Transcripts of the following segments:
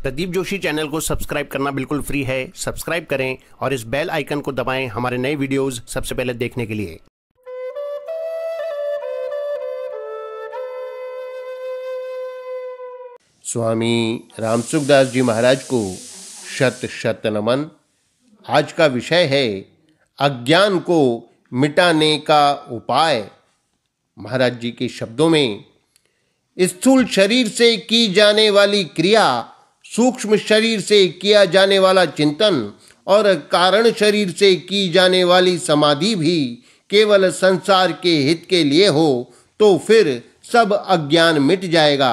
Pradeep Joshi channel को subscribe करना बिल्कुल फ्री है। सब्सक्राइब करें और इस बेल आइकन को दबाएं हमारे नए वीडियोस सबसे पहले देखने के लिए। स्वामी रामसुखदास जी महाराज को शत शत नमन। आज का विषय है अज्ञान को मिटाने का उपाय। महाराज जी के शब्दों में, स्थूल शरीर से की जाने वाली क्रिया, सूक्ष्म शरीर से किया जाने वाला चिंतन और कारण शरीर से की जाने वाली समाधि भी केवल संसार के हित के लिए हो तो फिर सब अज्ञान मिट जाएगा,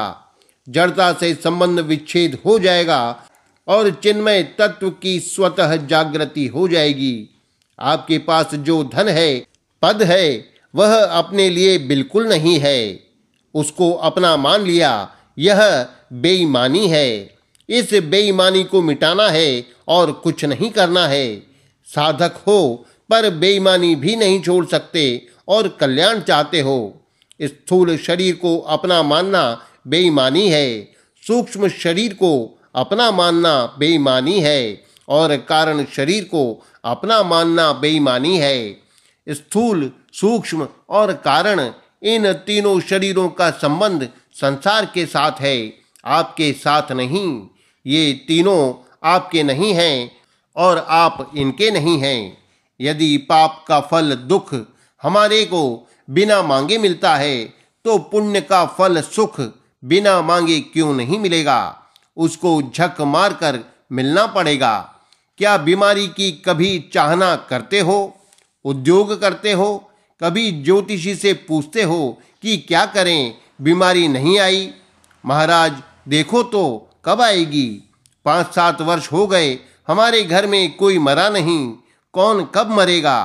जड़ता से संबंध विच्छेद हो जाएगा और चिन्मय तत्व की स्वतः जागृति हो जाएगी। आपके पास जो धन है, पद है, वह अपने लिए बिल्कुल नहीं है। उसको अपना मान लिया, यह बेईमानी है। इस बेईमानी को मिटाना है और कुछ नहीं करना है। साधक हो पर बेईमानी भी नहीं छोड़ सकते और कल्याण चाहते हो। स्थूल शरीर को अपना मानना बेईमानी है, सूक्ष्म शरीर को अपना मानना बेईमानी है और कारण शरीर को अपना मानना बेईमानी है। स्थूल, सूक्ष्म और कारण, इन तीनों शरीरों का संबंध संसार के साथ है, आपके साथ नहीं। ये तीनों आपके नहीं हैं और आप इनके नहीं हैं। यदि पाप का फल दुख हमारे को बिना मांगे मिलता है तो पुण्य का फल सुख बिना मांगे क्यों नहीं मिलेगा? उसको झक मारकर मिलना पड़ेगा। क्या बीमारी की कभी चाहना करते हो? उद्योग करते हो? कभी ज्योतिषी से पूछते हो कि क्या करें, बीमारी नहीं आई? महाराज देखो तो कब आएगी? 5-7 वर्ष हो गए, हमारे घर में कोई मरा नहीं, कौन कब मरेगा?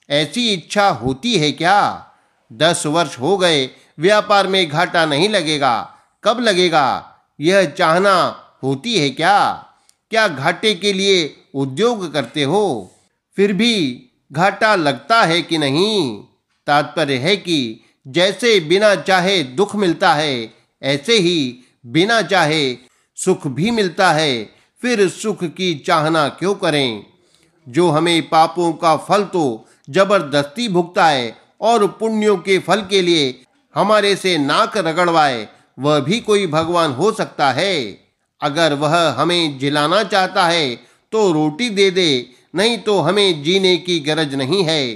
ऐसी इच्छा होती है क्या? 10 वर्ष हो गए, व्यापार में घाटा नहीं लगेगा, कब लगेगा? यह चाहना होती है क्या? क्या घाटे के लिए उद्योग करते हो? फिर भी घाटा लगता है कि नहीं? तात्पर्य है कि जैसे बिना चाहे दुख मिलता है, ऐसे ही बिना चाहे सुख भी मिलता है। फिर सुख की चाहना क्यों करें? जो हमें पापों का फल तो जबरदस्ती भुगता है और पुण्यों के फल के लिए हमारे से नाक रगड़वाए, वह भी कोई भगवान हो सकता है? अगर वह हमें जिलाना चाहता है तो रोटी दे दे, नहीं तो हमें जीने की गरज नहीं है।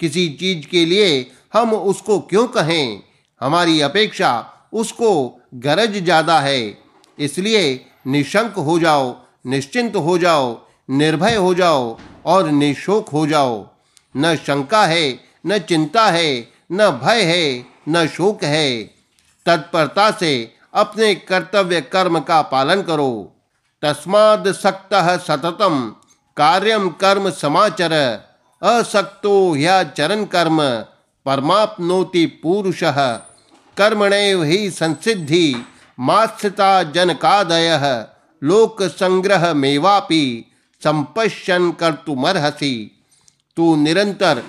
किसी चीज के लिए हम उसको क्यों कहें? हमारी अपेक्षा उसको गरज ज्यादा है। इसलिए निशंक हो जाओ, निश्चिंत हो जाओ, निर्भय हो जाओ और निशोक हो जाओ। न शंका है, न चिंता है, न भय है, न शोक है। तत्परता से अपने कर्तव्य कर्म का पालन करो। तस्माद् सक्तः सततम कार्यम कर्म समाचर, असक्तो ह्याचरन् कर्म परमाप्नोति पुरुषः। कर्मणैव हि संसिद्धि मास्थिता जनकादयः, लोक संग्रह मेवापि संपश्यन् कर्तुमर्हसि। तू निरंतर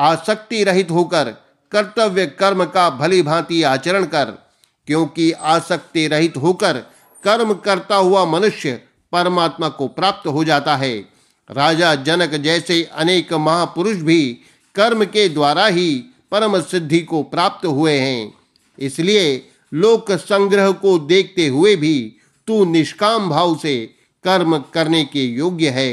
आसक्ति रहित होकर कर्तव्य कर्म का भली भांति आचरण कर, क्योंकि आसक्ति रहित होकर कर्म करता हुआ मनुष्य परमात्मा को प्राप्त हो जाता है। राजा जनक जैसे अनेक महापुरुष भी कर्म के द्वारा ही परम सिद्धि को प्राप्त हुए हैं। इसलिए लोक संग्रह को देखते हुए भी तू निष्काम भाव से कर्म करने के योग्य है।